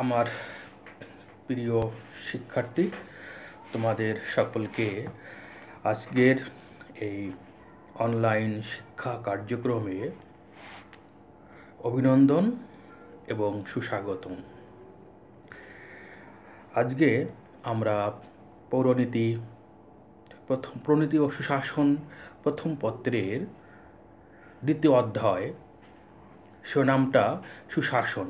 আমার প্রিয় শিক্ষার্থী, তোমাদের সকলকে আজকের এই অনলাইন শিক্ষা কার্যক্রমে অভিনন্দন এবং সুস্বাগতম। আজকে আমরা প্রণীতি ও সুশাসন প্রথম পত্রের দ্বিতীয় অধ্যায়, শিরোনামটা সুশাসন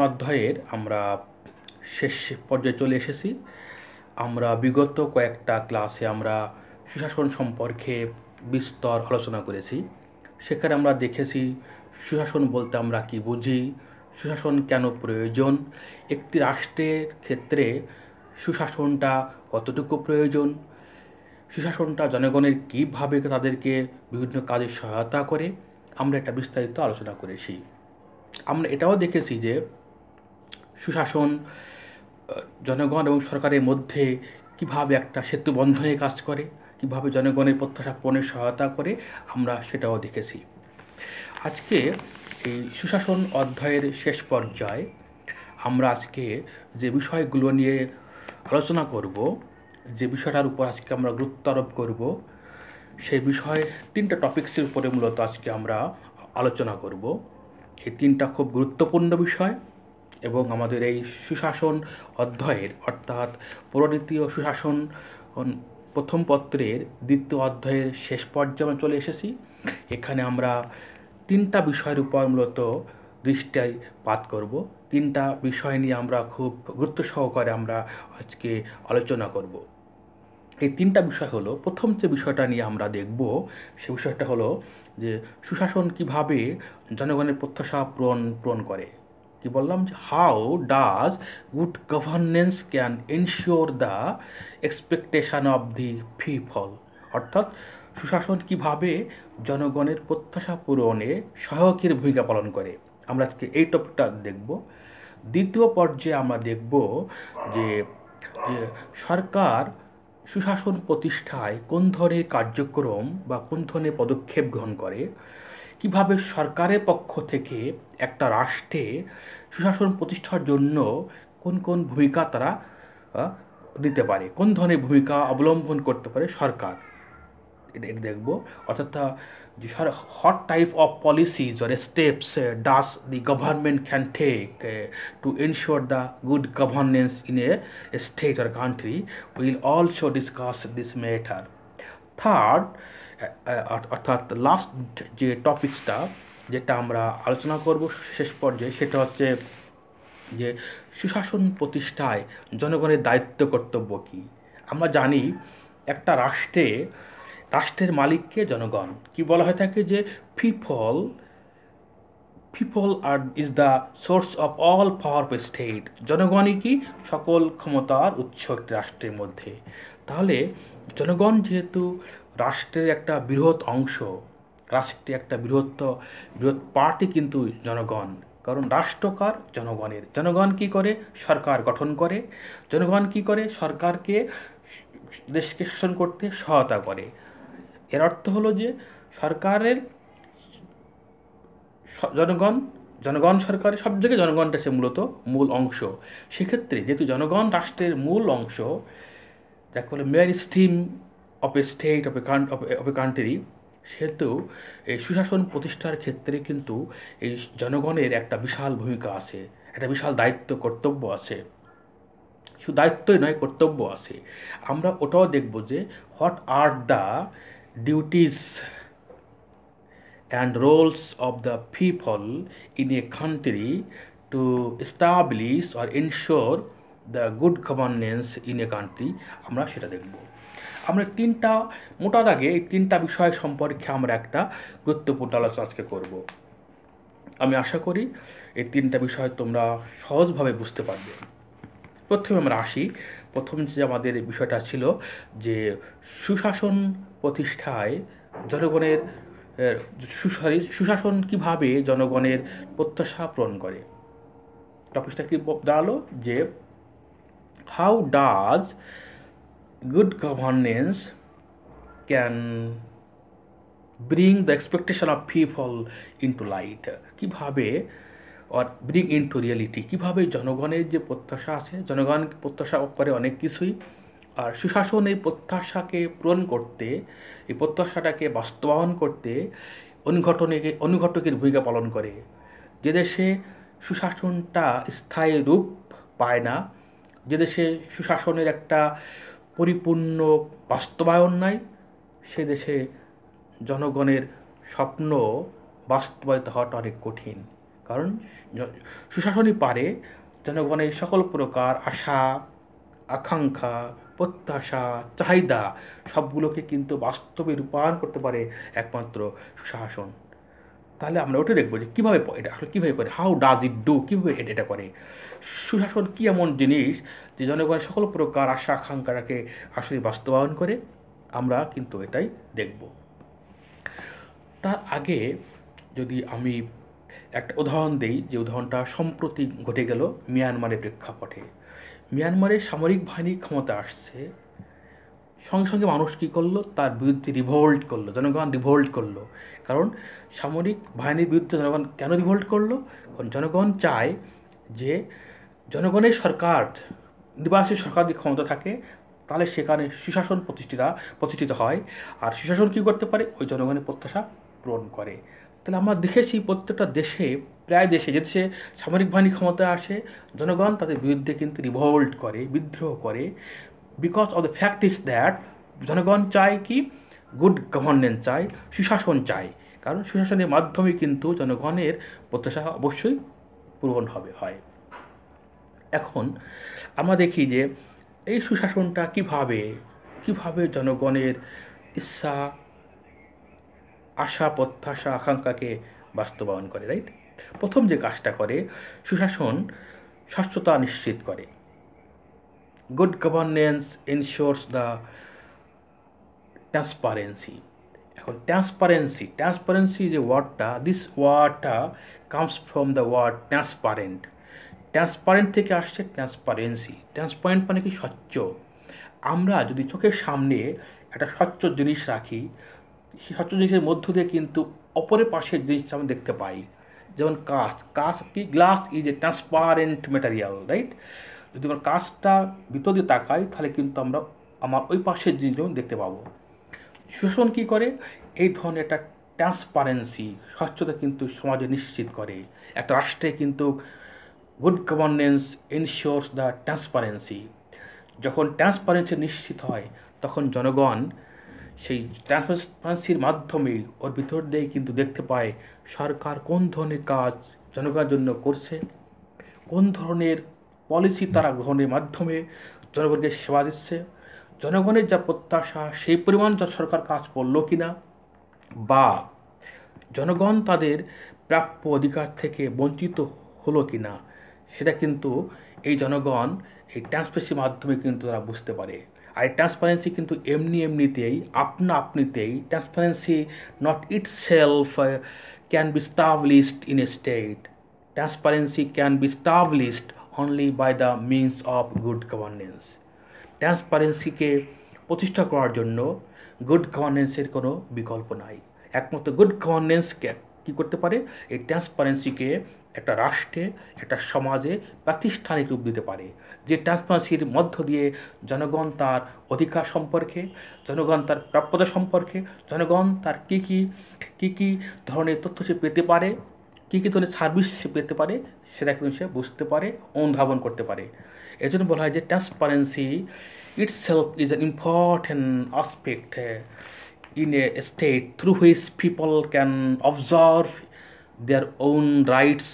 অধ্যায়ের আমরা শেষ পর্যায়ে চলে এসেছি। আমরা বিগত কয়েকটা ক্লাসে আমরা সুশাসন সম্পর্কে বিস্তর আলোচনা করেছি। সেখানে আমরা দেখেছি সুশাসন বলতে আমরা কি বুঝি, সুশাসন কেন প্রয়োজন, একটি রাষ্ট্রের ক্ষেত্রে সুশাসনটা কতটুকু প্রয়োজন, সুশাসনটা জনগণের কীভাবে তাদেরকে বিভিন্ন কাজে সহায়তা করে, আমরা এটা বিস্তারিত আলোচনা করেছি। আমরা এটাও দেখেছি যে সুশাসন জনগণ এবং সরকারের মধ্যে কিভাবে একটা সেতু বন্ধনে কাজ করে, কিভাবে জনগণের প্রত্যাশা পূরণের সহায়তা করে, আমরা সেটাও দেখেছি। আজকে এই সুশাসন অধ্যায়ের শেষ পর্যায়ে আমরা আজকে যে বিষয়গুলো নিয়ে আলোচনা করব, যে বিষয়টার উপর আজকে আমরা গুরুত্ব আরোপ করব, সেই বিষয়ে তিনটা টপিক্সের উপরে মূলত আজকে আমরা আলোচনা করব। এই তিনটা খুব গুরুত্বপূর্ণ বিষয় এবং আমাদের এই সুশাসন অধ্যায়ের অর্থাৎ প্রণীতি ও সুশাসন প্রথম পত্রের দ্বিতীয় অধ্যায়ের শেষ পর্যায়ে চলে এসেছি। এখানে আমরা তিনটা বিষয়ের উপর মূলত দৃষ্টিপাত করব। তিনটা বিষয় নিয়ে আমরা খুব গুরুত্ব সহকারে আমরা আজকে আলোচনা করব। এই তিনটা বিষয় হলো, প্রথম যে বিষয়টা নিয়ে আমরা দেখব সে বিষয়টা হলো যে সুশাসন কিভাবে জনগণের প্রত্যাশা পূরণ করে। কি বললাম যে how does good governance can ensure the expectation of the people, অর্থাৎ সুশাসন কিভাবে জনগণের প্রত্যাশা পূরণে সহায়কের ভূমিকা পালন করে। আমরা আজকে এই টপিকটা দেখব। দ্বিতীয় পর্যায়ে আমরা দেখব যে সরকার সুশাসন প্রতিষ্ঠায় কোন ধরনের কার্যক্রম বা কোন ধরনের পদক্ষেপ গ্রহণ করে, কিভাবে সরকারের পক্ষ থেকে একটা রাষ্ট্রে সুশাসন প্রতিষ্ঠার জন্য কোন কোন ভূমিকা তারা দিতে পারে, কোন ধরনের ভূমিকা অবলম্বন করতে পারে সরকার, এটা দেখব। অর্থাৎ যে what type of policies or steps does the government can take to ensure the good governance in a state or country. We will also discuss this matter. Third, অর্থাৎ লাস্ট যে টপিকসটা যেটা আমরা আলোচনা করব শেষ পর্যায়ে, সেটা হচ্ছে যে সুশাসন প্রতিষ্ঠায় জনগণের দায়িত্ব কর্তব্য কী। আমরা জানি একটা রাষ্ট্রের মালিককে জনগণ। কি বলা হয়ে থাকে যে people is the source of all power of state. জনগণই কি সকল ক্ষমতার উৎস একটি রাষ্ট্রের মধ্যে। তাহলে জনগণ যেহেতু রাষ্ট্রের একটা বৃহৎ অংশ, রাষ্ট্রে একটা বৃহৎ পার্টি কিন্তু জনগণ, কারণ রাষ্ট্রকার জনগণের। জনগণ কি করে? সরকার গঠন করে। জনগণ কি করে? সরকারকে, দেশকে শাসন করতে সহায়তা করে। এর অর্থ হলো যে সরকারের জনগণ সরকারের সব জায়গায় জনগণটা সে মূলত মূল অংশ। সেক্ষেত্রে যেহেতু জনগণ রাষ্ট্রের মূল অংশ, যাকে বলে main stream of a state of a country, সেহেতু এই সুশাসন প্রতিষ্ঠার ক্ষেত্রে কিন্তু এই জনগণের একটা বিশাল ভূমিকা আছে, একটা বিশাল দায়িত্ব কর্তব্য আছে। শুধু দায়িত্বই নয়, কর্তব্য আছে। আমরা ওটাও দেখব যে what are the duties and roles of the people in a country to establish or ensure the good governance in a country, আমরা সেটা দেখব। আমরা মোটা দাগে এই তিনটা বিষয় সম্পর্কে আমরা একটা গুরুত্বপূর্ণ আলোচনা আজকে করব। আমি আশা করি এই তিনটা বিষয় তোমরা সহজভাবে বুঝতে পারবে। প্রথমে আমরা আসি। প্রথম যে আমাদের বিষয়টা ছিল যে সুশাসন প্রতিষ্ঠায় জনগণের সুশাসন কিভাবে জনগণের প্রত্যাশা পূরণ করে। টপিকটা কি দাঁড়ালো যে how does good governance can bring the expectation of people into light. কিভাবে or bring into reality, কীভাবে জনগণের যে প্রত্যাশা আছে, জনগণ প্রত্যাশা করে অনেক কিছুই, আর সুশাসন এই প্রত্যাশাকে পূরণ করতে, এই প্রত্যাশাটাকে বাস্তবায়ন করতে অনুঘটকের ভূমিকা পালন করে। যে দেশে সুশাসনটা স্থায়ী রূপ পায় না, যে দেশে সুশাসনের একটা পরিপূর্ণ বাস্তবায়ন নাই, সে দেশে জনগণের স্বপ্ন বাস্তবায়িত হওয়াটা অনেক কঠিন। কারণ সুশাসনই পারে জনগণের সকল প্রকার আশা, আকাঙ্ক্ষা, প্রত্যাশা, চাহিদা সবগুলোকে কিন্তু বাস্তবে রূপায়ণ করতে পারে একমাত্র সুশাসন। তাহলে আমরা ওটা দেখবো যে কীভাবে এটা আসলে কীভাবে করে, হাউ ডাজ ইট ডু, কীভাবে এটা করে। সুশাসন কী এমন জিনিস যে জনগণের সকল প্রকার আশা আকাঙ্ক্ষাটাকে আসলে বাস্তবায়ন করে, আমরা কিন্তু এটাই দেখব। তার আগে যদি আমি একটা উদাহরণ দিই, যে উদাহরণটা সম্প্রতি ঘটে গেল মিয়ানমারের প্রেক্ষাপটে। মিয়ানমারের সামরিক বাহিনী ক্ষমতা আসছে, সঙ্গে সঙ্গে মানুষ কী করলো, তার বিরুদ্ধে রিভোল্ট করলো, জনগণ রিভোল্ট করলো। কারণ সামরিক বাহিনীর বিরুদ্ধে জনগণ কেন রিভোল্ট করলো? কারণ জনগণ চায় যে জনগণের সরকার, নির্বাচিত সরকার যদি ক্ষমতা থাকে তাহলে সেখানে সুশাসন প্রতিষ্ঠিত হয়। আর সুশাসন কী করতে পারে? ওই জনগণের প্রত্যাশা পূরণ করে। তাহলে আমরা দেখেছি প্রত্যেকটা দেশে, প্রায় দেশে যে দেশে সামরিক বাহিনী ক্ষমতায় আসে, জনগণ তাদের বিরুদ্ধে কিন্তু রিভোল্ট করে, বিদ্রোহ করে। Because of the fact is that জনগণ চায় কি? গুড গভর্নেন্স চায়, সুশাসন চায়। কারণ সুশাসনের মাধ্যমে কিন্তু জনগণের প্রত্যাশা অবশ্যই পূরণ হয়। এখন আমরা দেখি যে এই সুশাসনটা কিভাবে জনগণের ইচ্ছা, আশা, প্রত্যাশা, আকাঙ্ক্ষাকে বাস্তবায়ন করে, রাইট? প্রথম যে কাজটা করে সুশাসন, স্বচ্ছতা নিশ্চিত করে। Good governance ensures the transparency. এখন ট্রান্সপারেন্সি যে ওয়ার্ডটা, দিস ওয়ার্ডটা comes from the word transparent. Transparent থেকে আসছে ট্রান্সপারেন্সি। ট্রান্সপারেন্ট মানে কি? স্বচ্ছ। আমরা যদি চোখের সামনে একটা স্বচ্ছ জিনিস রাখি, সেই স্বচ্ছ জিনিসের মধ্য দিয়ে কিন্তু অপরের পাশের জিনিসটা আমরা দেখতে পাই। যেমন কাঁচ কি? Glass is a transparent material, right? যদি আমরা কাঁচটা ভিতর দিয়ে তাকাই তাহলে কিন্তু আমরা আমার ওই পাশের জিনিসগুলো দেখতে পাবো। সুশাসন কী করে? এই ধরনের একটা ট্রান্সপারেন্সি, স্বচ্ছতা কিন্তু সমাজে নিশ্চিত করে। একটা রাষ্ট্রে কিন্তু good governance ensures the transparency. যখন ট্রান্সপারেন্সি নিশ্চিত হয় তখন জনগণ সেই ট্রান্সপারেন্সির মাধ্যমে ওর ভিতর দিয়ে কিন্তু দেখতে পায় সরকার কোন ধরনের কাজ জনগণের জন্য করছে, কোন ধরনের পলিসি তারা গ্রহণের মাধ্যমে জনগণকে সেবা দিচ্ছে, জনগণের যা প্রত্যাশা সেই পরিমাণ যা সরকার কাজ করলো কিনা, বা জনগণ তাদের প্রাপ্য অধিকার থেকে বঞ্চিত হলো কিনা, সেটা কিন্তু এই জনগণ এই ট্রান্সপারেন্সির মাধ্যমে কিন্তু তারা বুঝতে পারে। আর এই ট্রান্সপারেন্সি কিন্তু এমনিতেই আপনিতেই transparency not itself can be established in a state. Transparency can be established only by the means of good governance. ট্রান্সপারেন্সিকে প্রতিষ্ঠা করার জন্য গুড গভর্নেন্সের কোনো বিকল্প নাই। একমাত্র গুড গভর্নেন্সকে কী করতে পারে? এই ট্রান্সপারেন্সিকে একটা রাষ্ট্রে, একটা সমাজে প্রাতিষ্ঠানিক রূপ দিতে পারে। যে ট্রান্সপারেন্সির মধ্য দিয়ে জনগণ তার অধিকার সম্পর্কে, জনগণ তার প্রাপ্যতা সম্পর্কে, জনগণ তার কী ধরনের তথ্য সে পেতে পারে, কী ধরনের সার্ভিস সে পেতে পারে, সেটা কিন্তু সে বুঝতে পারে, অনুধাবন করতে পারে। এর জন্য বলা হয় যে transparency itself is an important aspect in a state through which people can observe their own rights,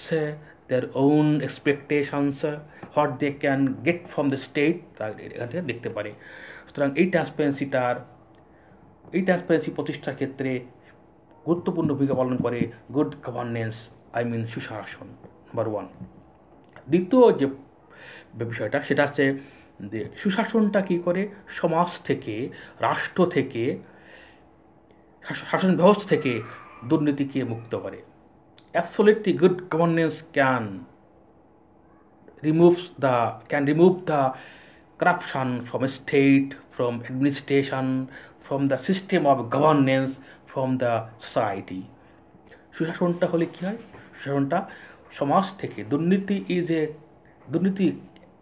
their own expectations, what they can get from the state, এখানে দেখতে পারে। সুতরাং এই ট্রান্সপারেন্সি প্রতিষ্ঠার ক্ষেত্রে গুরুত্বপূর্ণ ভূমিকা পালন করে গুড গভর্নেন্স, সুশাসন, নাম্বার 1। দ্বিতীয় যে বিষয়টা সেটা হচ্ছে যে সুশাসনটা কী করে? সমাজ থেকে, রাষ্ট্র থেকে, শাসন ব্যবস্থা থেকে দুর্নীতিকে মুক্ত করে। Absolutely good governance can remove the corruption from a state, from administration, from the system of governance, from the society. সুশাসনটা হলে কী হয়? সুশাসনটা সমাজ থেকে দুর্নীতি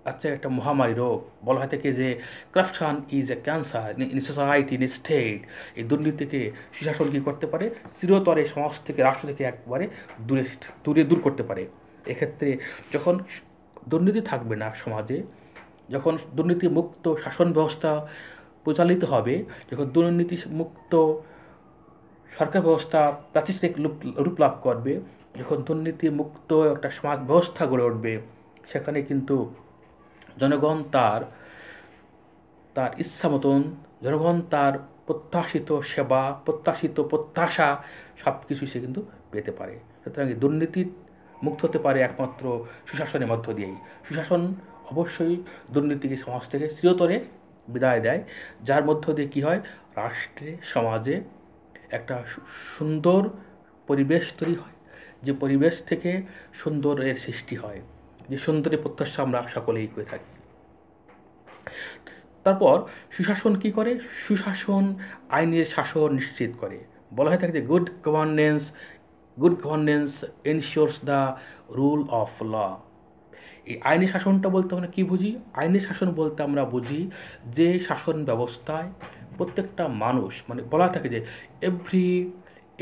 আচ্ছা একটা মহামারী রোগ। বলা হয় থেকে যে corruption is a cancer in society in state. এই দুর্নীতিকে সুশাসন কী করতে পারে, চিরতরে সমাজ থেকে, রাষ্ট্র থেকে একবারে দূর করতে পারে। এক্ষেত্রে যখন দুর্নীতি থাকবে না সমাজে, যখন দুর্নীতি মুক্ত শাসন ব্যবস্থা পরিচালিত হবে, যখন দুর্নীতি মুক্ত সরকার ব্যবস্থা প্রাতিষ্ঠানিক রূপ লাভ করবে, যখন দুর্নীতি মুক্ত একটা সমাজ ব্যবস্থা গড়ে উঠবে, সেখানে কিন্তু জনগণ তার ইচ্ছা মতন, জনগণ তার প্রত্যাশিত সেবা, প্রত্যাশা সব কিছু সে কিন্তু পেতে পারে। সুতরাং দুর্নীতি মুক্ত হতে পারে একমাত্র সুশাসনের মধ্য দিয়েই। সুশাসন অবশ্যই দুর্নীতিকে সমাজ থেকে চিরতরে বিদায় দেয়, যার মধ্য দিয়ে কী হয়, রাষ্ট্রে সমাজে একটা সুন্দর পরিবেশ তৈরি হয়, যে পরিবেশ থেকে সুন্দরের সৃষ্টি হয়, যে সুন্দরের প্রত্যাশা আমরা সকলেই করে থাকি। তারপর সুশাসন কি করে? সুশাসন আইনের শাসন নিশ্চিত করে। বলা হয়ে থাকে যে good governance ensures the rule of law. এই আইনি শাসনটা বলতে আমরা কী বুঝি? আইনি শাসন বলতে আমরা বুঝি যে শাসন ব্যবস্থায় প্রত্যেকটা মানুষ, মানে বলা থাকে যে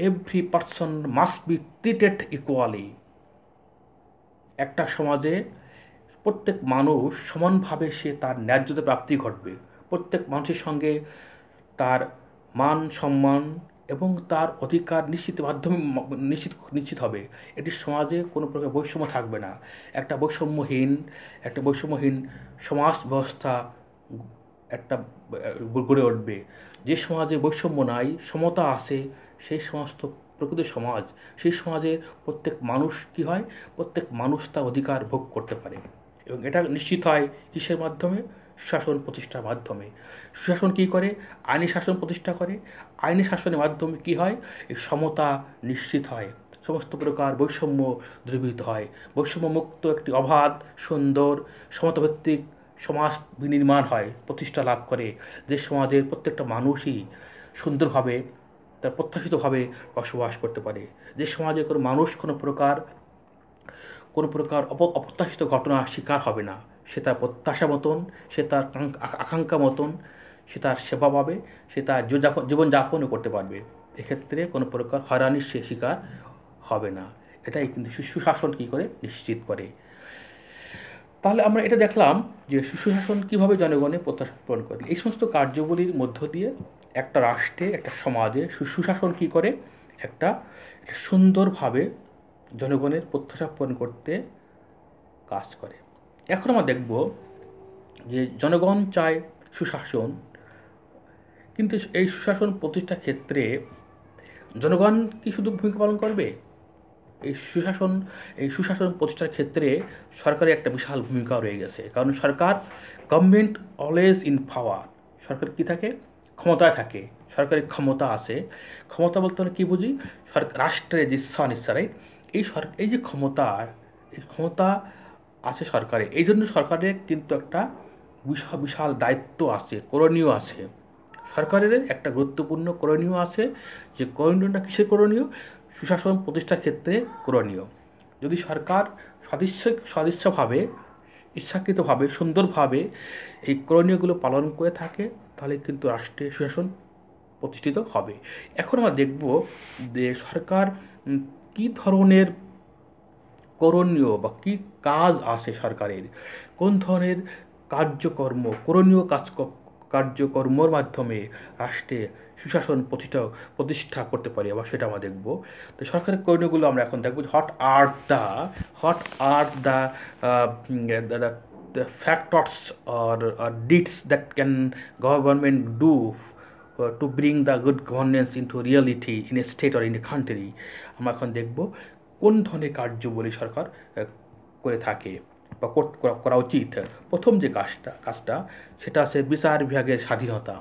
every person must be treated equally. একটা সমাজে প্রত্যেক মানুষ সমানভাবে সে তার ন্যায্যতা প্রাপ্তি ঘটবে। প্রত্যেক মানুষের সঙ্গে তার মান সম্মান এবং তার অধিকার নিশ্চিত হবে। এটি সমাজে কোনো প্রকার বৈষম্য থাকবে না। একটা বৈষম্যহীন সমাজ ব্যবস্থা একটা গড়ে উঠবে। যে সমাজে বৈষম্য নাই, সমতা আছে, সেই সমস্ত প্রকৃত সমাজ, সেই সমাজে প্রত্যেক মানুষ কী হয়, প্রত্যেক মানুষ তার অধিকার ভোগ করতে পারে। এবং এটা নিশ্চিত হয় কিসের মাধ্যমে? সুশাসন প্রতিষ্ঠার মাধ্যমে। সুশাসন কী করে? আইনি শাসন প্রতিষ্ঠা করে। আইনি শাসনের মাধ্যমে কী হয়? এই সমতা নিশ্চিত হয়, সমস্ত প্রকার বৈষম্য দূরীভূত হয়, বৈষম্যমুক্ত একটি অবাধ, সুন্দর, সমতাভিত্তিক সমাজ বিনির্মাণ হয়, প্রতিষ্ঠা লাভ করে, যে সমাজের প্রত্যেকটা মানুষই সুন্দরভাবে তার প্রত্যাশিতভাবে বসবাস করতে পারে। যে সমাজে কোনো মানুষ কোনো প্রকার অপ্রত্যাশিত ঘটনার শিকার হবে না। সে তার প্রত্যাশা মতন, সে তার আকাঙ্ক্ষা মতন সে তার সেবা পাবে, সে তার জীবনযাপনও করতে পারবে। এক্ষেত্রে কোনো প্রকার হয়রানির সে শিকার হবে না। এটাই কিন্তু সুশাসন কী করে নিশ্চিত করে। তাহলে আমরা এটা দেখলাম যে সুশাসন কীভাবে জনগণের প্রত্যাশা পূরণ করে। এই সমস্ত কার্যগুলির মধ্য দিয়ে একটা রাষ্ট্রে, একটা সমাজে সুশাসন কী করে, একটা সুন্দরভাবে জনগণের প্রত্যাশা পূরণ করতে কাজ করে। এখন আমরা দেখব যে জনগণ চায় সুশাসন, কিন্তু এই সুশাসন প্রতিষ্ঠার ক্ষেত্রে জনগণ কি শুধু ভূমিকা পালন করবে? এই সুশাসন প্রতিষ্ঠার ক্ষেত্রে সরকারের একটা বিশাল ভূমিকা রয়ে গেছে। কারণ গভর্নমেন্ট অলওয়েজ ইন পাওয়ার। সরকার কী থাকে? ক্ষমতায় থাকে। সরকারের ক্ষমতা আছে। ক্ষমতা বলতে আমরা কী বুঝি? রাষ্ট্রের যে ইচ্ছা, রাইট? এই যে ক্ষমতা আছে সরকারের, এই জন্য সরকারের কিন্তু একটা বিশাল দায়িত্ব আছে, করণীয় আছে। সরকারের একটা গুরুত্বপূর্ণ করণীয় আছে, যে করণীয়টা কিসের করণীয়? সুশাসন প্রতিষ্ঠার ক্ষেত্রে করণীয়। যদি সরকার ইচ্ছাকৃতভাবে সুন্দরভাবে এই করণীয়গুলো পালন করে থাকে, তাহলে কিন্তু রাষ্ট্রে সুশাসন প্রতিষ্ঠিত হবে। এখন আমরা দেখব যে সরকার কী ধরনের করণীয় বা কী কাজ আছে সরকারের, কোন ধরনের করণীয় কার্যকর্মর মাধ্যমে রাষ্ট্রে সুশাসন প্রতিষ্ঠা করতে পারি, আবার সেটা আমরা দেখব। তো সরকারের করণীয়গুলো আমরা এখন দেখব। What are the factors or deeds that can government do to bring the good governance into reality in a state or in a country। আমরা এখন দেখব কোন ধরনের কার্যবলী সরকার করে থাকে বা করা উচিত। প্রথম যে কাজটা সেটা আছে বিচার বিভাগের স্বাধীনতা।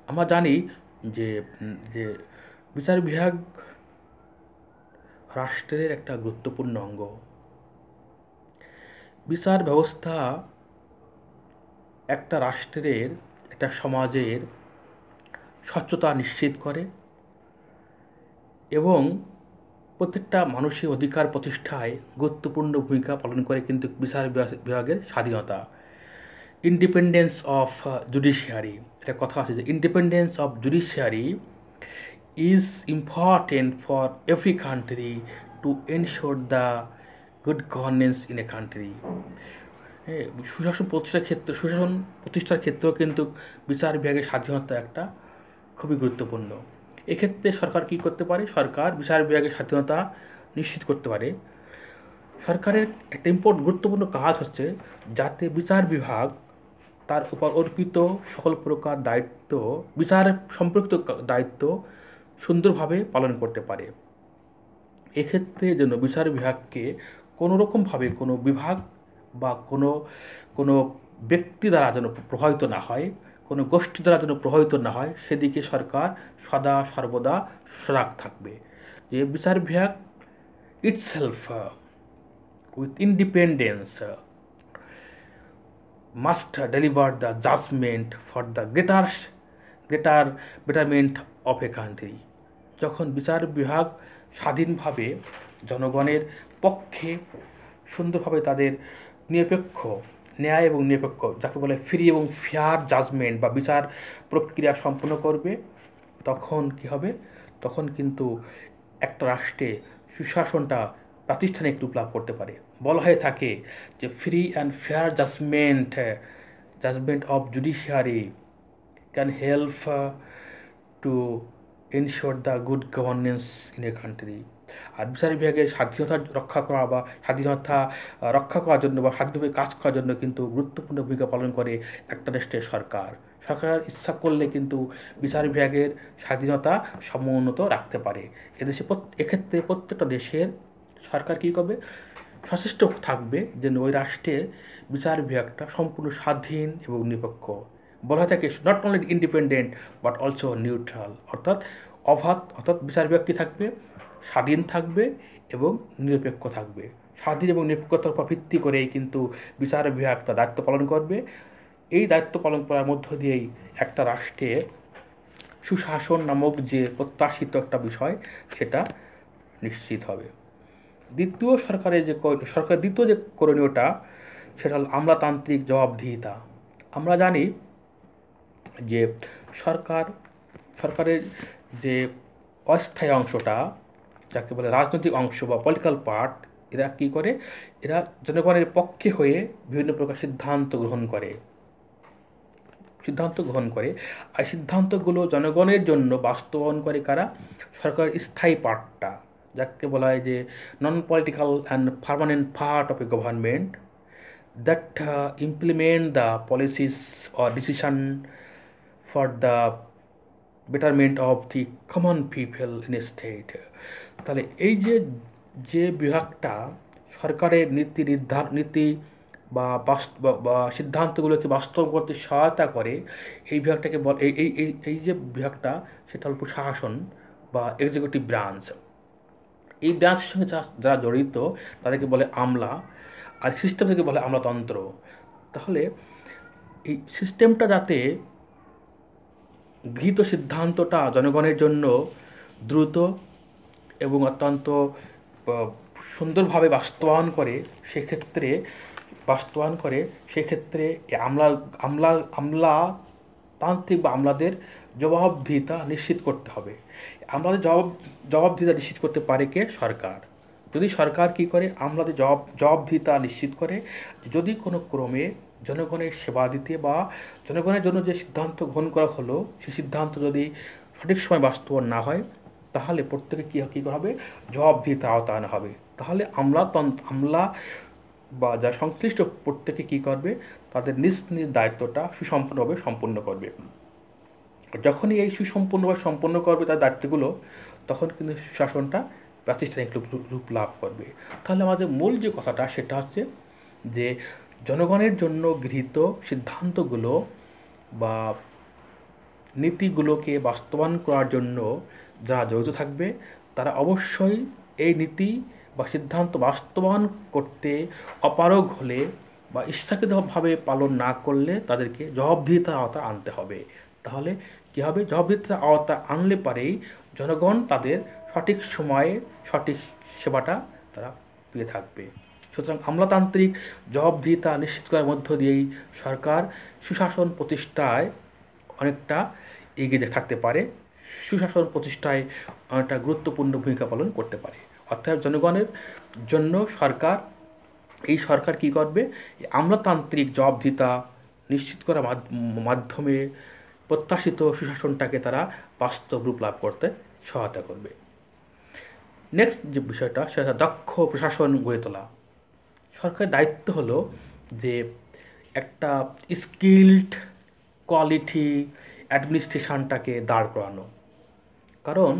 আমরা জানি যে বিচার বিভাগ রাষ্ট্রের একটা গুরুত্বপূর্ণ অঙ্গ। বিচার ব্যবস্থা একটা রাষ্ট্রের, একটা সমাজের স্বচ্ছতা নিশ্চিত করে এবং প্রত্যেকটা মানুষের অধিকার প্রতিষ্ঠায় গুরুত্বপূর্ণ ভূমিকা পালন করে কিন্তু বিচার বিভাগের স্বাধীনতা। ইন্ডিপেন্ডেন্স অফ জুডিশিয়ারি, একটা কথা আছে যে independence of judiciary is important for every country to ensure the good governance in a country. সুশাসন প্রতিষ্ঠার ক্ষেত্রেও কিন্তু বিচার বিভাগের স্বাধীনতা একটা খুবই গুরুত্বপূর্ণ। এক্ষেত্রে সরকার কি করতে পারে? সরকার বিচার বিভাগের স্বাধীনতা নিশ্চিত করতে পারে। সরকারের একটা গুরুত্বপূর্ণ কাজ হচ্ছে যাতে বিচার বিভাগ তার উপর অর্পিত সকল প্রকার দায়িত্ব, বিচার সম্পর্কিত দায়িত্ব সুন্দরভাবে পালন করতে পারে। এক্ষেত্রে যেন বিচার বিভাগকে কোনোরকমভাবে কোনো বিভাগ বা কোনো ব্যক্তি দ্বারা যেন প্রভাবিত না হয়, কোনো গোষ্ঠী দ্বারা যেন প্রভাবিত না হয়, সেদিকে সরকার সদা সর্বদা সজাগ থাকবে। যে বিচার বিভাগ itself with independence must deliver the judgment for the greater betterment of a country. যখন বিচার বিভাগ স্বাধীনভাবে জনগণের পক্ষে সুন্দরভাবে তাদের নিরপেক্ষ ন্যায় এবং নিরপেক্ষ, যাকে বলে ফ্রি এবং ফেয়ার জাজমেন্ট বা বিচার প্রক্রিয়া সম্পন্ন করবে, তখন কি হবে? তখন কিন্তু একটা রাষ্ট্রে সুশাসনটা প্রাতিষ্ঠানিক রূপ লাভ করতে পারে। বলা হয়ে থাকে যে free and fair judgement of judiciary can help to ensure the good governance in a country. আর বিচার বিভাগের স্বাধীনতা রক্ষা করার জন্য বা স্বাধীনভাবে কাজ করার জন্য কিন্তু গুরুত্বপূর্ণ ভূমিকা পালন করে একটা দেশের সরকার। সরকার ইচ্ছা করলে কিন্তু বিচার বিভাগের স্বাধীনতা সমুন্নত রাখতে পারে। এক্ষেত্রে প্রত্যেকটা দেশের সরকার কী করবে? সচেষ্ট থাকবে যেন ওই রাষ্ট্রের বিচার বিভাগটা সম্পূর্ণ স্বাধীন এবং নিরপেক্ষ। বলা থাকে not only independent but also neutral, অর্থাৎ বিচার বিভাগ কী থাকবে? স্বাধীন থাকবে এবং নিরপেক্ষ থাকবে। স্বাধীন এবং নিরপেক্ষতার উপর ভিত্তি করেই কিন্তু বিচার বিভাগ তার দায়িত্ব পালন করবে। এই দায়িত্ব পালন করার মধ্য দিয়েই একটা রাষ্ট্রে সুশাসন নামক যে প্রত্যাশিত একটা বিষয় সেটা নিশ্চিত হবে। সরকারের দ্বিতীয় যে করণীয়টা সেটা হল আমলাতান্ত্রিক জবাবদিহিতা। আমরা জানি যে সরকারের যে অস্থায়ী অংশটা, যাকে বলে রাজনৈতিক অংশ বা পলিটিক্যাল পার্ট, এরা কী করে? এরা জনগণের পক্ষে হয়ে বিভিন্ন প্রকার সিদ্ধান্ত গ্রহণ করে। আর সিদ্ধান্তগুলো জনগণের জন্য বাস্তবায়ন করে কারা? সরকারের স্থায়ী পার্টটা, যাকে বলা হয় যে non political and permanent part of a government that implement the policies or decision for the betterment of the common people in a state. তাহলে এই যে বিভাগটা সরকারের নীতি বা সিদ্ধান্তগুলোকে বাস্তব করতে সহায়তা করে, এই বিভাগটাকে এই যে বিভাগটা সেটা হল প্রশাসন বা এক্সিকিউটিভ ব্রাঞ্চ। এই ব্রাঞ্চের সঙ্গে যারা জড়িত তাদেরকে বলে আমলা, আর সিস্টেমটাকে বলে আমলাতন্ত্র। তাহলে এই সিস্টেমটা যাতে গৃহীত সিদ্ধান্তটা জনগণের জন্য দ্রুত এবং অত্যন্ত সুন্দরভাবে বাস্তবায়ন করে, সেক্ষেত্রে আমলাতান্ত্রিক বা আমলাদের জবাবদিহিতা নিশ্চিত করতে হবে। আমলাদের জবাবদিহিতা নিশ্চিত করতে পারে কে? সরকার। যদি সরকার কি করে? আমলাদের জবাবদিহিতা নিশ্চিত করে। যদি কোনো ক্রমে জনগণের সেবা দিতে বা জনগণের জন্য যে সিদ্ধান্ত গ্রহণ করা হলো সেই সিদ্ধান্ত যদি সঠিক সময় বাস্তবায়ন না হয়, তাহলে প্রত্যেকে কী করা হবে? জবাবদিহিতা আওতায় আনা হবে। তাহলে আমলা বা যা সংশ্লিষ্ট প্রত্যেকে কী করবে? তাদের নিজ নিজ দায়িত্বটা সুসম্পন্নভাবে সম্পন্ন করবে। যখনই এই সুসম্পন্নভাবে সম্পন্ন করবে তার দায়িত্বগুলো, তখন কিন্তু সুশাসনটা প্রাতিষ্ঠানিক রূপ লাভ করবে। তাহলে আমাদের মূল যে কথাটা সেটা হচ্ছে যে জনগণের জন্য গৃহীত সিদ্ধান্তগুলো বা নীতিগুলোকে বাস্তবায়ন করার জন্য যারা জড়িত থাকবে তারা অবশ্যই এই নীতি বা সিদ্ধান্ত বাস্তবায়ন করতে অপারগ হলে বা ইচ্ছাকৃতভাবে পালন না করলে তাদেরকে জবাবদিহিতার আওতায় আনতে হবে। তাহলে কী হবে? জবাবদিহিতার আওতায় আনলে পারেই জনগণ তাদের সঠিক সময়ে সঠিক সেবাটা তারা পেয়ে থাকবে। সুতরাং আমলাতান্ত্রিক জবাবদিহিতা নিশ্চিত করার মধ্য দিয়েই সরকার সুশাসন প্রতিষ্ঠায় অনেকটা এগিয়ে থাকতে পারে, সুশাসন প্রতিষ্ঠায় অনেকটা গুরুত্বপূর্ণ ভূমিকা পালন করতে পারে। অর্থাৎ জনগণের জন্য সরকার কী করবে, আমলাতান্ত্রিক জবাবদিহিতা নিশ্চিত করার মাধ্যমে প্রত্যাশিত সুশাসনটাকে তারা বাস্তব রূপ লাভ করতে সহায়তা করবে। নেক্সট যে বিষয়টা সেটা দক্ষ প্রশাসন গড়ে তোলা। সরকারের দায়িত্ব হলো যে একটা স্কিল্ড কোয়ালিটি অ্যাডমিনিস্ট্রেশনটাকে দাঁড় করানো। কারণ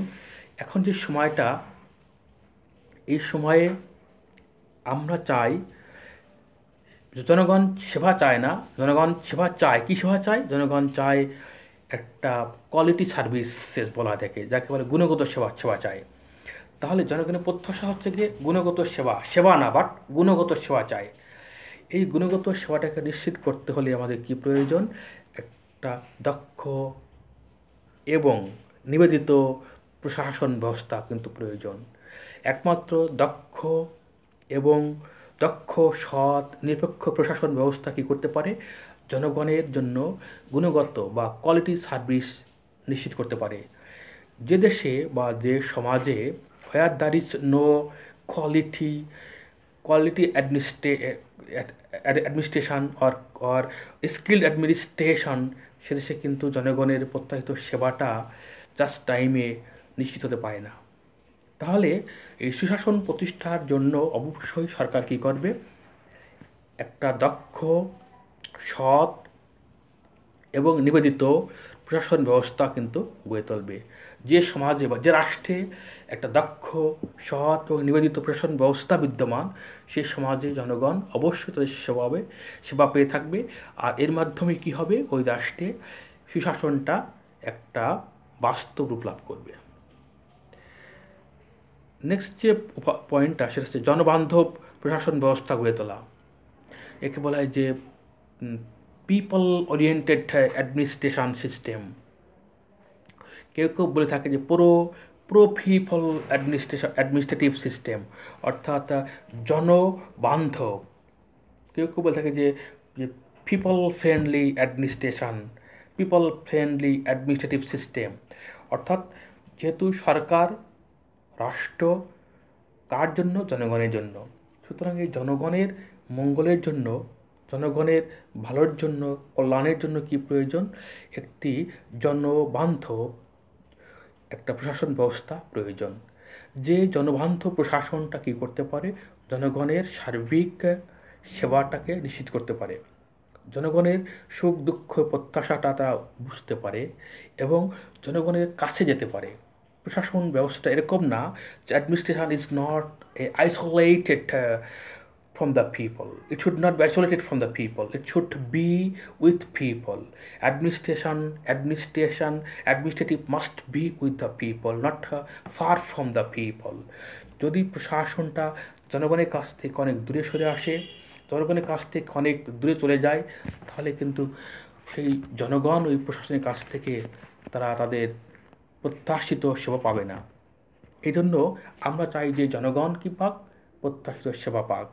এখন যে সময়টা, এই সময়ে আমরা চাই, জনগণ সেবা চায় না, জনগণ সেবা চায়, কী সেবা চায়? জনগণ চায় একটা কোয়ালিটি সার্ভিসেস বলা থাকে, যাকে বলে গুণগত সেবা চায়। তাহলে জনগণের প্রত্যাশা হচ্ছে গিয়ে গুণগত সেবা না, বাট গুণগত সেবা চায়। এই গুণগত সেবাটাকে নিশ্চিত করতে হলে আমাদের কি প্রয়োজন? একটা দক্ষ এবং নিবেদিত প্রশাসন ব্যবস্থা কিন্তু প্রয়োজন। একমাত্র দক্ষ এবং সৎ নিরপেক্ষ প্রশাসন ব্যবস্থা কী করতে পারে? জনগণের জন্য গুণগত বা কোয়ালিটি সার্ভিস নিশ্চিত করতে পারে। যে দেশে বা যে সমাজে where there is no quality administration or skilled administration, সে দেশে কিন্তু জনগণের প্রত্যাশিত সেবাটা জাস্ট টাইমে নিশ্চিত হতে পারে না। তাহলে এই সুশাসন প্রতিষ্ঠার জন্য অবশ্যই সরকার কী করবে? একটা দক্ষ, সৎ এবং নিবেদিত প্রশাসন ব্যবস্থা কিন্তু গড়ে তুলবে। যে সমাজে বা যে রাষ্ট্রে একটা দক্ষ, সৎ এবং নিবেদিত প্রশাসন ব্যবস্থা বিদ্যমান, সেই সমাজে জনগণ অবশ্যই তাদের সেবা পেয়ে থাকবে। আর এর মাধ্যমে কি হবে? ওই রাষ্ট্রে সুশাসনটা একটা বাস্তব রূপ লাভ করবে। নেক্সট যে পয়েন্টটা সেটা হচ্ছে জনবান্ধব প্রশাসন ব্যবস্থা গড়ে তোলা। একে বলা হয় যে পিপল ওরিয়েন্টেড অ্যাডমিনিস্ট্রেশন সিস্টেম। কেউ বলে থাকে যে প্রো পিপল অ্যাডমিনিস্ট্রেটিভ সিস্টেম, অর্থাৎ জনবান্ধব। কেউ বলে থাকে যে পিপল ফ্রেন্ডলি অ্যাডমিনিস্ট্রেটিভ সিস্টেম। অর্থাৎ যেহেতু সরকার, রাষ্ট্র কার জন্য? জনগণের জন্য। সুতরাং এই জনগণের মঙ্গলের জন্য, জনগণের ভালোর জন্য, কল্যাণের জন্য কি প্রয়োজন? একটি জনবান্ধব একটা প্রশাসন ব্যবস্থা প্রয়োজন। যে জনবান্ধব প্রশাসনটা কী করতে পারে? জনগণের সার্বিক সেবাটাকে নিশ্চিত করতে পারে, জনগণের সুখ দুঃখ প্রত্যাশাটা তারা বুঝতে পারে এবং জনগণের কাছে যেতে পারে। প্রশাসন ব্যবস্থাটা এরকম না যে administration is not isolated from the people. It should not be isolated from the people. It should be with people. Administrative must be with the people, not far from the people. যদি প্রশাসনটা জনগণের কাছ থেকে অনেক দূরে সরে আসে, জনগণের কাছ থেকে অনেক দূরে চলে যায়, তাহলে কিন্তু সেই জনগণ ওই প্রশাসনের কাছ থেকে তারা তাদের প্রত্যাশিত সেবা পাবে না। এই জন্য আমরা চাই যে জনগণ কি পাক? প্রত্যাশিত সেবা পাক।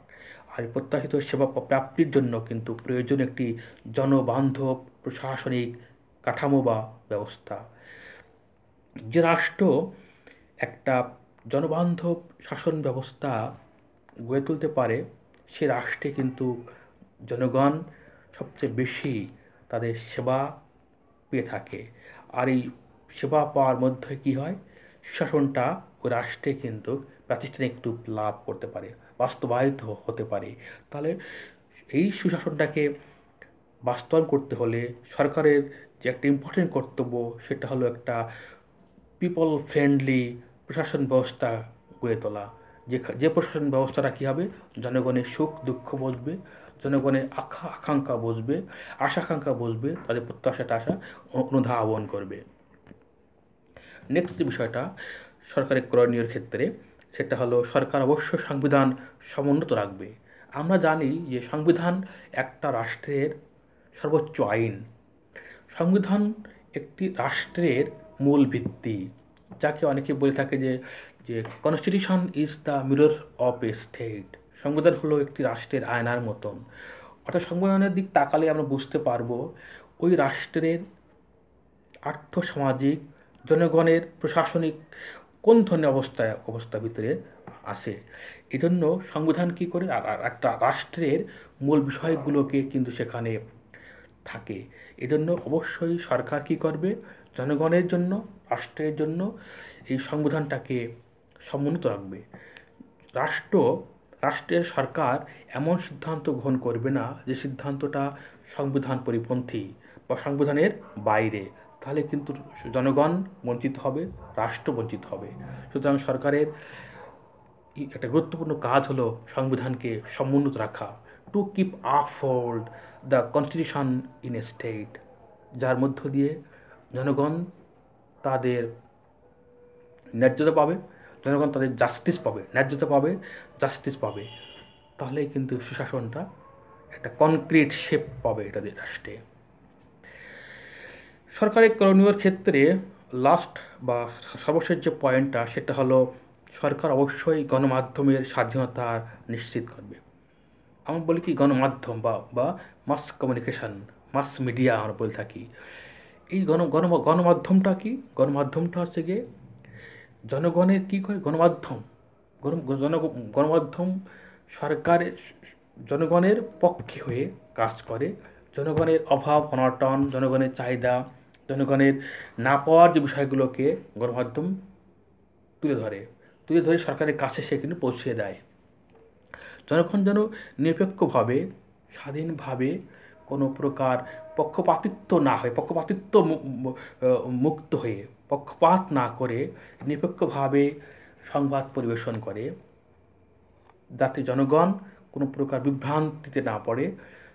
আর প্রত্যাশিত সেবা প্রাপ্তির জন্য কিন্তু প্রয়োজন একটি জনবান্ধব প্রশাসনিক কাঠামো বা ব্যবস্থা। যে রাষ্ট্র একটা জনবান্ধব শাসন ব্যবস্থা গড়ে তুলতে পারে, সে রাষ্ট্রে কিন্তু জনগণ সবচেয়ে বেশি তাদের সেবা পেয়ে থাকে। আর এই সেবা পাওয়ার মধ্যে কী হয়? সুশাসনটা ওই রাষ্ট্রে কিন্তু প্রাতিষ্ঠানিক রূপ লাভ করতে পারে, বাস্তবায়িত হতে পারে। তাহলে এই সুশাসনটাকে বাস্তবায়ন করতে হলে সরকারের যে একটা ইম্পর্টেন্ট কর্তব্য, সেটা হলো একটা পিপল ফ্রেন্ডলি প্রশাসন ব্যবস্থা গড়ে তোলা। যে প্রশাসন ব্যবস্থাটা কী হবে? জনগণের সুখ দুঃখ বুঝবে, জনগণের আকাঙ্ক্ষা বুঝবে, আশাকাঙ্ক্ষা বুঝবে, তাদের প্রত্যাশাটা অনুধাবন করবে। নেক্সট যে বিষয়টা সরকারের করণীয় ক্ষেত্রে, সেটা হলো সরকার অবশ্যই সংবিধান সমুন্নত রাখবে। আমরা জানি যে সংবিধান একটা রাষ্ট্রের সর্বোচ্চ আইন। সংবিধান একটি রাষ্ট্রের মূল ভিত্তি, যাকে অনেকে বলে থাকে যে যে constitution is the mirror of a state, সংবিধান হলো একটি রাষ্ট্রের আয়নার মতন। অর্থাৎ সংবিধানের দিক তাকালে আমরা বুঝতে পারবো ওই রাষ্ট্রের আর্থসামাজিক, জনগণের প্রশাসনিক কোন ধরনের অবস্থার ভিতরে আসে। এই জন্য সংবিধান কী করে একটা রাষ্ট্রের মূল বিষয়গুলোকে কিন্তু সেখানে থাকে। এজন্য অবশ্যই সরকার কী করবে, জনগণের জন্য, রাষ্ট্রের জন্য এই সংবিধানটাকে সমুন্নত রাখবে। রাষ্ট্রের সরকার এমন সিদ্ধান্ত গ্রহণ করবে না যে সিদ্ধান্তটা সংবিধান পরিপন্থী বা সংবিধানের বাইরে, তাহলে কিন্তু জনগণ বঞ্চিত হবে, রাষ্ট্র বঞ্চিত হবে। সুতরাং সরকারের একটা গুরুত্বপূর্ণ কাজ হলো সংবিধানকে সমুন্নত রাখা, to keep uphold the constitution in a state, যার মধ্য দিয়ে জনগণ তাদের ন্যায্যতা পাবে, জনগণ তাদের ন্যায্যতা পাবে, জাস্টিস পাবে। তাহলেই কিন্তু সুশাসনটা একটা কনক্রিট শেপ পাবে এটাদের রাষ্ট্রে। সরকারের করণীয় ক্ষেত্রে লাস্ট বা সর্বশেষ যে পয়েন্টটা, সেটা হলো সরকার অবশ্যই গণমাধ্যমের স্বাধীনতা নিশ্চিত করবে। আমরা বলি কি গণমাধ্যম বা মাস কমিউনিকেশন, মাস মিডিয়া আমরা বলে থাকি। এই গণমাধ্যমটা কি? গণমাধ্যমটা হচ্ছে গিয়ে জনগণের কী করে গণমাধ্যম সরকারের জনগণের পক্ষে হয়ে কাজ করে। জনগণের অভাব অনটন, জনগণের চাহিদা, জনগণের না পাওয়ার যে বিষয়গুলোকে গণমাধ্যম তুলে ধরে সরকারের কাছে সে কিন্তু পৌঁছে দেয়। জনগণ যেন নিরপেক্ষভাবে, স্বাধীনভাবে, কোনো প্রকার পক্ষপাতিত্ব না হয়, পক্ষপাতিত্ব মুক্ত হয়ে, পক্ষপাত না করে নিরপেক্ষভাবে সংবাদ পরিবেশন করে, যাতে জনগণ কোনো প্রকার বিভ্রান্তিতে না পড়ে,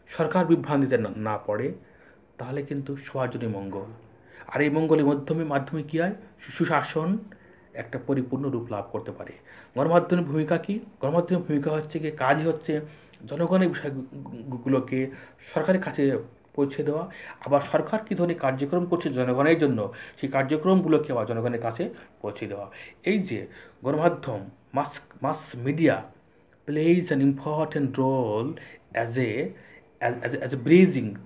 সরকার বিভ্রান্তিতে না পড়ে, তাহলে কিন্তু সবার জন্য মঙ্গল। আর এই মঙ্গলের মাধ্যমে কী হয়, সুশাসন একটা পরিপূর্ণ রূপ লাভ করতে পারে। গণমাধ্যমের ভূমিকা কি? গণমাধ্যমের ভূমিকা হচ্ছে কি, কাজই হচ্ছে জনগণের বিষয়গুলোকে সরকারের কাছে পৌঁছে দেওয়া। আবার সরকার কী ধরনের কার্যক্রম করছে জনগণের জন্য, সেই কার্যক্রমগুলোকে আবার জনগণের কাছে পৌঁছে দেওয়া। এই যে গণমাধ্যম, mass media plays an important role as a bridging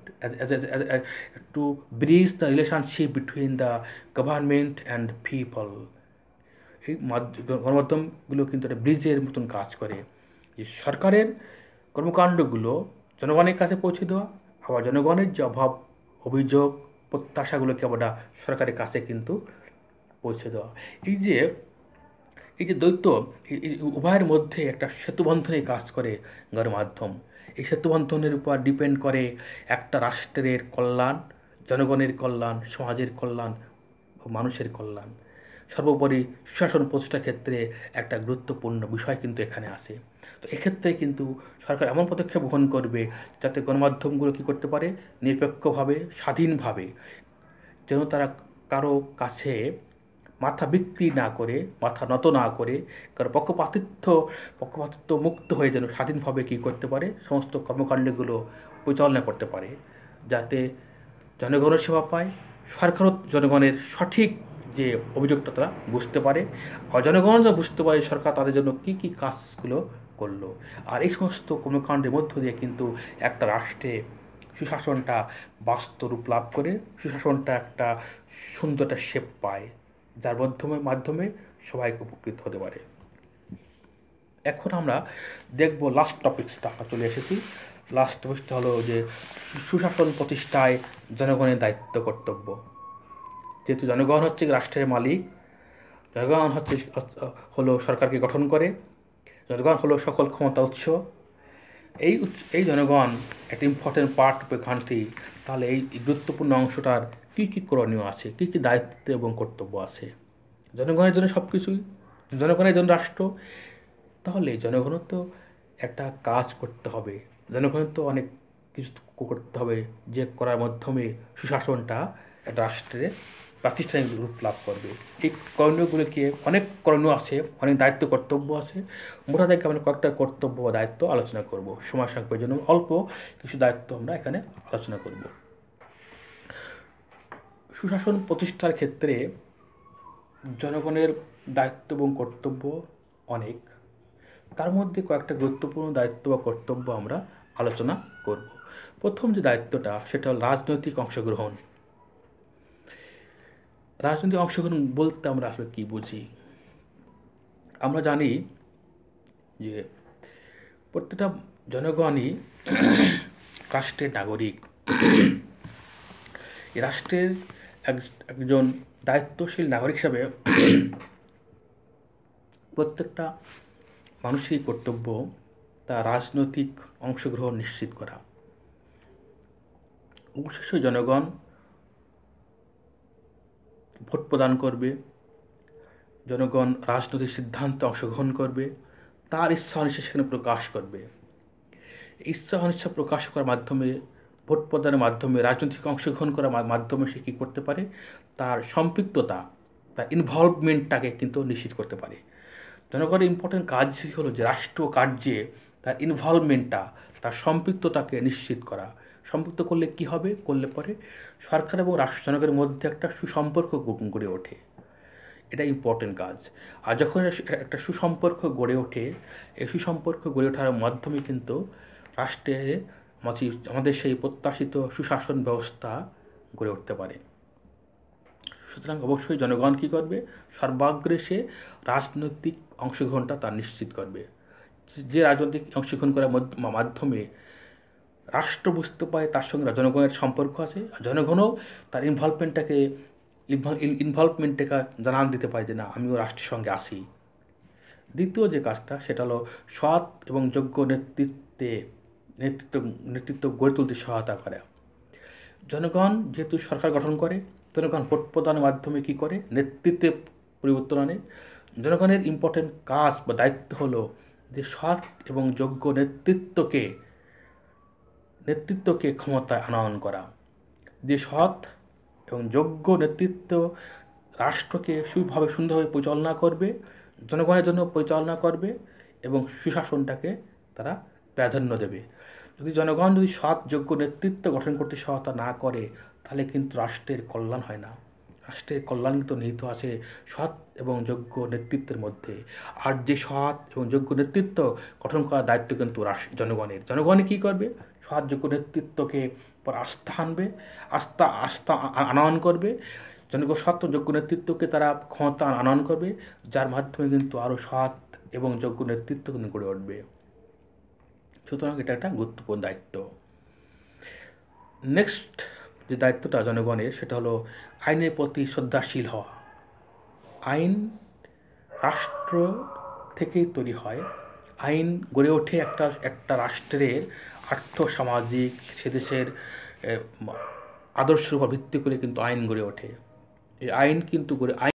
to bridge the relationship between the government and people. এই গণমাধ্যমগুলো কিন্তু একটা ব্রিজের মতন কাজ করে, যে সরকারের কর্মকাণ্ডগুলো জনগণের কাছে পৌঁছে দেওয়া, আবার জনগণের যে অভাব, অভিযোগ, প্রত্যাশাগুলোকে আবার সরকারের কাছে কিন্তু পৌঁছে দেওয়া। এই যে দ্বৈত, উভয়ের মধ্যে একটা সেতুবন্ধনের কাজ করে গণমাধ্যম। এই সেতুবন্ধনের উপর ডিপেন্ড করে একটা রাষ্ট্রের কল্যাণ, জনগণের কল্যাণ, সমাজের কল্যাণ, মানুষের কল্যাণ। সর্বোপরি সুশাসন প্রতিষ্ঠার ক্ষেত্রে একটা গুরুত্বপূর্ণ বিষয় কিন্তু এখানে আসে। তো এক্ষেত্রে কিন্তু সরকার এমন পদক্ষেপ গ্রহণ করবে যাতে গণমাধ্যমগুলো কী করতে পারে, নিরপেক্ষভাবে, স্বাধীনভাবে, যেন তারা কারো কাছে মাথা বিক্রি না করে, মাথা নত না করে, কারণ পক্ষপাতিত্ব মুক্ত হয়ে যেন স্বাধীনভাবে কী করতে পারে, সমস্ত কর্মকাণ্ডগুলো পরিচালনা করতে পারে, যাতে জনগণের সেবা পায়, সরকারও জনগণের সঠিক যে অভিযোগটা তারা বুঝতে পারে, আর জনগণ বুঝতে পারে সরকার তাদের জন্য কী কী কাজগুলো করলো। আর এই সমস্ত কর্মকাণ্ডের মধ্য দিয়ে কিন্তু একটা রাষ্ট্রে সুশাসনটা বাস্তব রূপ লাভ করে, সুশাসনটা একটা সুন্দর একটা শেপ পায়, যার মাধ্যমে সবাইকে উপকৃত হতে পারে। এখন আমরা দেখব লাস্ট টপিকসটা, চলে এসেছি। লাস্ট টপিকটা হলো যে সুশাসন প্রতিষ্ঠায় জনগণের দায়িত্ব কর্তব্য। যেহেতু জনগণ হচ্ছে রাষ্ট্রের মালিক, জনগণ হলো সরকারকে গঠন করে, জনগণ হলো সকল ক্ষমতা উৎস, এই জনগণ একটা important part of a country. তাহলে এই গুরুত্বপূর্ণ অংশটার কী কী করণীয় আছে, কী কী দায়িত্ব এবং কর্তব্য আছে। জনগণের জন্য সব কিছুই, জনগণের জন্য রাষ্ট্র। তাহলে জনগণের তো একটা কাজ করতে হবে, জনগণের তো অনেক কিছু করতে হবে, যে করার মাধ্যমে সুশাসনটা একটা রাষ্ট্রে প্রাতিষ্ঠানিক রূপ লাভ করবে। এই করণীয়গুলোকে অনেক করণীয় আছে, অনেক দায়িত্ব কর্তব্য আছে। মোটা দায়িত্ব আমরা কয়েকটা কর্তব্য বা দায়িত্ব আলোচনা করব। সময় সংক্ষেপের জন্য অল্প কিছু দায়িত্ব আমরা এখানে আলোচনা করব। সুশাসন প্রতিষ্ঠার ক্ষেত্রে জনগণের দায়িত্ব এবং কর্তব্য অনেক, তার মধ্যে কয়েকটা গুরুত্বপূর্ণ দায়িত্ব বা কর্তব্য আমরা আলোচনা করব। প্রথম যে দায়িত্বটা সেটা হল রাজনৈতিক অংশগ্রহণ। রাজনৈতিক অংশগ্রহণ বলতে আমরা আসলে কি বুঝি? আমরা জানি যে প্রত্যেকটা জনগণই রাষ্ট্রের নাগরিক। এই রাষ্ট্রের একজন দায়িত্বশীল নাগরিক হিসাবে প্রত্যেকটা মানুষেরই কর্তব্য তার রাজনৈতিক অংশগ্রহণ নিশ্চিত করা। অবশ্যই জনগণ ভোট প্রদান করবে, জনগণ রাজনৈতিক সিদ্ধান্তে অংশগ্রহণ করবে, তার ইচ্ছা অনিচ্ছা সেখানে প্রকাশ করবে। ইচ্ছা অনিচ্ছা প্রকাশ করার মাধ্যমে, ভোট প্রদানের মাধ্যমে, রাজনৈতিক অংশগ্রহণ করার মাধ্যমে সে কী করতে পারে? তার সম্পৃক্ততা, তার ইনভলভমেন্টটাকে কিন্তু নিশ্চিত করতে পারে। জনগণের ইম্পর্টেন্ট কাজই হলো যে রাষ্ট্র কার্যে তার ইনভলভমেন্টটা, তার সম্পৃক্ততাকে নিশ্চিত করা। সম্পৃক্ত করলে কি হবে? করলে পরে সরকার এবং জনগণের মধ্যে একটা সুসম্পর্ক গড়ে ওঠে। এটা ইম্পর্টেন্ট কাজ। আর যখন একটা সুসম্পর্ক গড়ে ওঠে, এই সুসম্পর্ক গড়ে ওঠার মাধ্যমে কিন্তু রাষ্ট্রে আমাদের সেই প্রত্যাশিত সুশাসন ব্যবস্থা গড়ে উঠতে পারে। সুতরাং অবশ্যই জনগণ কী করবে? সর্বাগ্রে সে রাজনৈতিক অংশগ্রহণটা তার নিশ্চিত করবে। যে রাজনৈতিক অংশগ্রহণ করার মাধ্যমে রাষ্ট্র বুঝতে পারে তার সঙ্গে জনগণের সম্পর্ক আছে, আর জনগণও তার ইনভলভমেন্টটাকে জানান দিতে পারে যে না, আমিও রাষ্ট্রের সঙ্গে আছি। দ্বিতীয় যে কাজটা সেটা হলো সৎ এবং যোগ্য নেতৃত্ব গড়ে তুলতে সহায়তা করে। জনগণ যেহেতু সরকার গঠন করে, জনগণ ভোট প্রদানের মাধ্যমে কী করে? নেতৃত্বে পরিবর্তন আনে। জনগণের ইম্পর্টেন্ট কাজ বা দায়িত্ব হলো যে সৎ এবং যোগ্য নেতৃত্বকে ক্ষমতায় আনয়ন করা। যে সৎ এবং যোগ্য নেতৃত্ব রাষ্ট্রকে সুন্দরভাবে পরিচালনা করবে, জনগণের জন্য পরিচালনা করবে এবং সুশাসনটাকে তারা প্রাধান্য দেবে। জনগণ যদি সৎ যোগ্য নেতৃত্ব গঠন করতে সহায়তা না করে, তাহলে কিন্তু রাষ্ট্রের কল্যাণ হয় না। রাষ্ট্রের কল্যাণ কিন্তু নিহিত আছে সৎ এবং যোগ্য নেতৃত্বের মধ্যে। আর যে সৎ এবং যোগ্য নেতৃত্ব গঠন করার দায়িত্ব কিন্তু জনগণের। জনগণই কী করবে? সৎ যোগ্য নেতৃত্বকে পর আস্থা আনয়ন করবে। জনগণ সৎ যোগ্য নেতৃত্বকে তারা ক্ষমতা আনয়ন করবে, যার মাধ্যমে কিন্তু আরও সৎ এবং যোগ্য নেতৃত্ব কিন্তু গড়ে উঠবে। সুতরাং এটা একটা গুরুত্বপূর্ণ দায়িত্ব। নেক্সট যে দায়িত্বটা জনগণের সেটা হলো আইনের প্রতি শ্রদ্ধাশীল হওয়া। আইন রাষ্ট্র থেকেই তৈরি হয়। আইন গড়ে ওঠে একটা রাষ্ট্রের আর্থ-সামাজিক, সে দেশের আদর্শের উপর ভিত্তি করে কিন্তু আইন গড়ে ওঠে। এই আইন কিন্তু